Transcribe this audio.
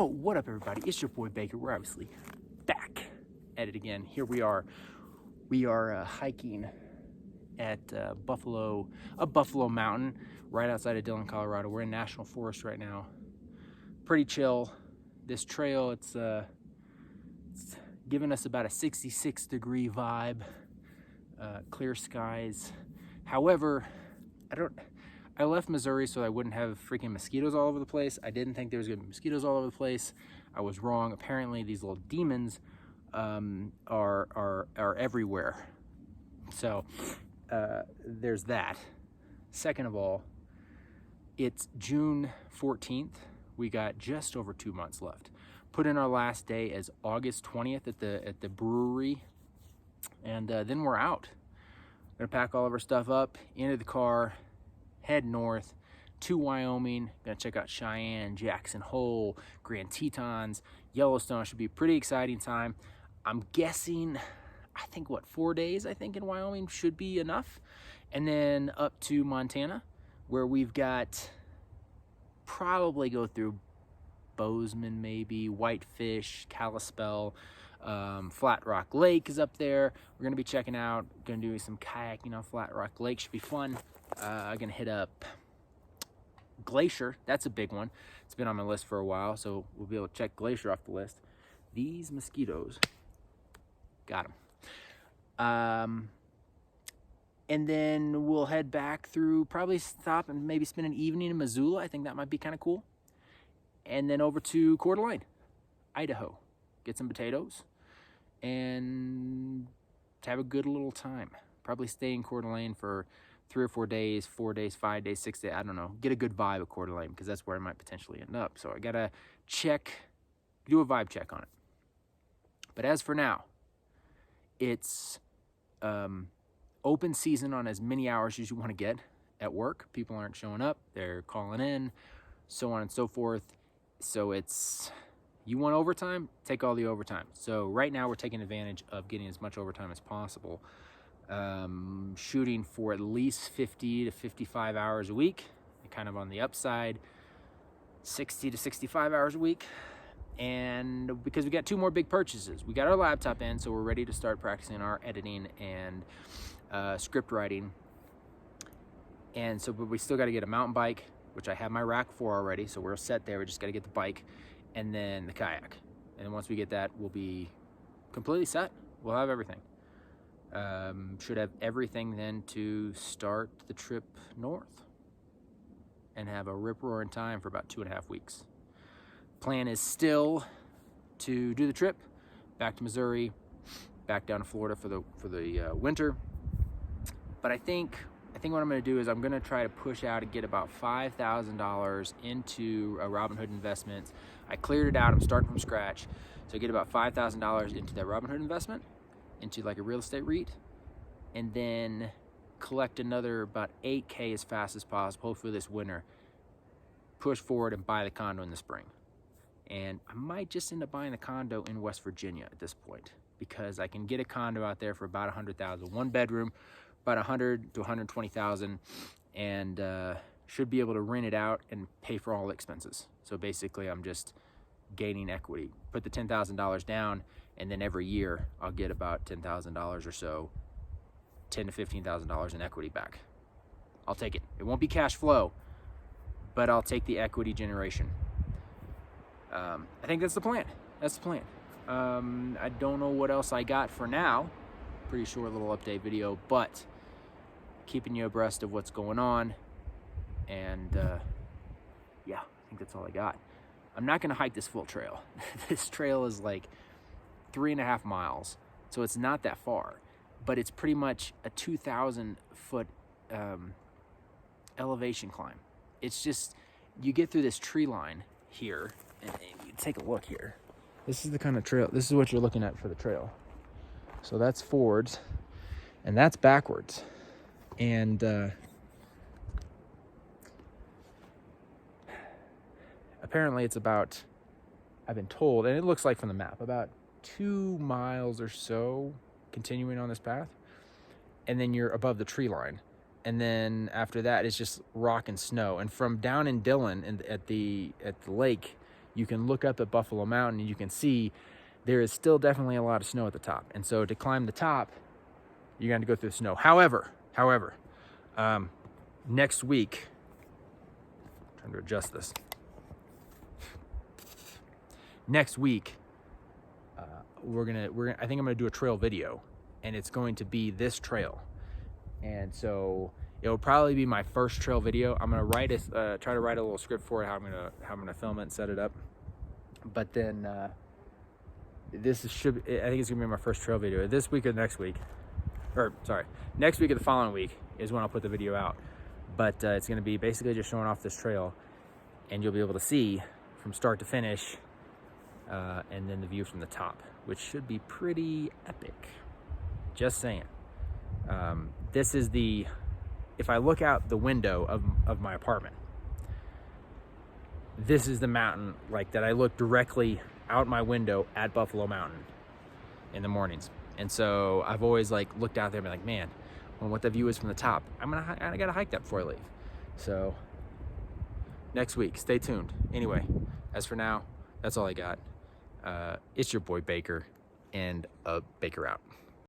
Oh, what up, everybody? It's your boy Baker. We're obviously back at it again. Here we are. We are hiking at Buffalo Mountain, right outside of Dillon, Colorado. We're in National Forest right now. Pretty chill. This trail, it's giving us about a 66-degree vibe. Clear skies. However, I left Missouri so I wouldn't have freaking mosquitoes all over the place. I didn't think there was gonna be mosquitoes all over the place. I was wrong. Apparently these little demons are everywhere. So there's that. Second of all, it's June 14th. We got just over 2 months left. Put in our last day as August 20th at the brewery, and then we're out. Gonna pack all of our stuff up into the car, head north to Wyoming. Gonna check out Cheyenne, Jackson Hole, Grand Tetons, Yellowstone. Should be a pretty exciting time. I'm guessing, I think 4 days I think in Wyoming should be enough. And then up to Montana, where we've got probably go through Bozeman, maybe Whitefish, Kalispell, Flat Rock Lake is up there. We're gonna be checking out, gonna do some kayaking on Flat Rock Lake. Should be fun. I'm gonna hit up Glacier. That's a big one. It's been on my list for a while, so we'll be able to check Glacier off the list. These mosquitoes, got them. And then we'll head back through, probably stop and maybe spend an evening in Missoula. I think that might be kind of cool. And then over to Coeur d'Alene, Idaho. Get some potatoes and have a good little time. Probably stay in Coeur d'Alene for 3 or 4 days, 4 days, 5 days, 6 days, I don't know. Get a good vibe of Coeur d'Alene because that's where I might potentially end up. So I gotta do a vibe check on it. But as for now, it's open season on as many hours as you want to get at work. People aren't showing up, they're calling in, so on and so forth. So you want overtime, take all the overtime. So right now we're taking advantage of getting as much overtime as possible. Shooting for at least 50 to 55 hours a week, kind of on the upside, 60 to 65 hours a week. And because we got 2 more big purchases, we got our laptop in, so we're ready to start practicing our editing and script writing. And so, but we still got to get a mountain bike, which I have my rack for already, so we're set there. We just got to get the bike and then the kayak. And then once we get that, we'll be completely set. We'll have everything. Should have everything then to start the trip north and have a rip-roaring time for about 2.5 weeks. Plan is still to do the trip back to Missouri, back down to Florida for the winter. But I think what I'm going to do is I'm going to try to push out and get about $5,000 into a Robinhood investment. I cleared it out. I'm starting from scratch. So get about $5,000 into that Robinhood investment, into like a real estate REIT, and then collect another about $8K as fast as possible, hopefully this winter. Push forward and buy the condo in the spring. And I might just end up buying the condo in West Virginia at this point, because I can get a condo out there for about $100,000, 1 bedroom, about $100,000 to $120,000, and should be able to rent it out and pay for all expenses. So basically, I'm just gaining equity. Put the $10,000 down, and then every year I'll get about $10,000 or so, $10,000 to $15,000 in equity back. I'll take it. It won't be cash flow, but I'll take the equity generation. I think that's the plan. That's the plan. I don't know what else I got for now. Pretty short little update video, but keeping you abreast of what's going on. And yeah, I think that's all I got. I'm not gonna hike this full trail. This trail is like 3.5 miles, so it's not that far, but it's pretty much a 2,000-foot elevation climb. It's just, you get through this tree line here, and you take a look here. This is the kind of trail, this is what you're looking at for the trail. So that's forwards, and that's backwards. And apparently it's about, I've been told, and it looks like from the map, about 2 miles or so continuing on this path. And then you're above the tree line. And then after that, it's just rock and snow. And from down in Dillon and at the lake, you can look up at Buffalo Mountain and you can see there is still definitely a lot of snow at the top. And so to climb the top, you're going to go through the snow. However, next week, I'm trying to adjust this. Next week, I think I'm gonna do a trail video, and it's going to be this trail. And so it'll probably be my first trail video. I'm gonna try to write a little script for it, how I'm gonna film it and set it up. But then I think it's gonna be my first trail video this week or next week. Or sorry, next week or the following week is when I'll put the video out. But it's gonna be basically just showing off this trail, and you'll be able to see from start to finish, and then the view from the top, which should be pretty epic. Just saying. This is if I look out the window of my apartment, this is the mountain like that I look directly out my window at Buffalo Mountain in the mornings. And so I've always like looked out there and been like, man, what the view is from the top, I gotta hike that before I leave. So next week, stay tuned. Anyway, as for now, that's all I got. It's your boy Baker, and Baker out.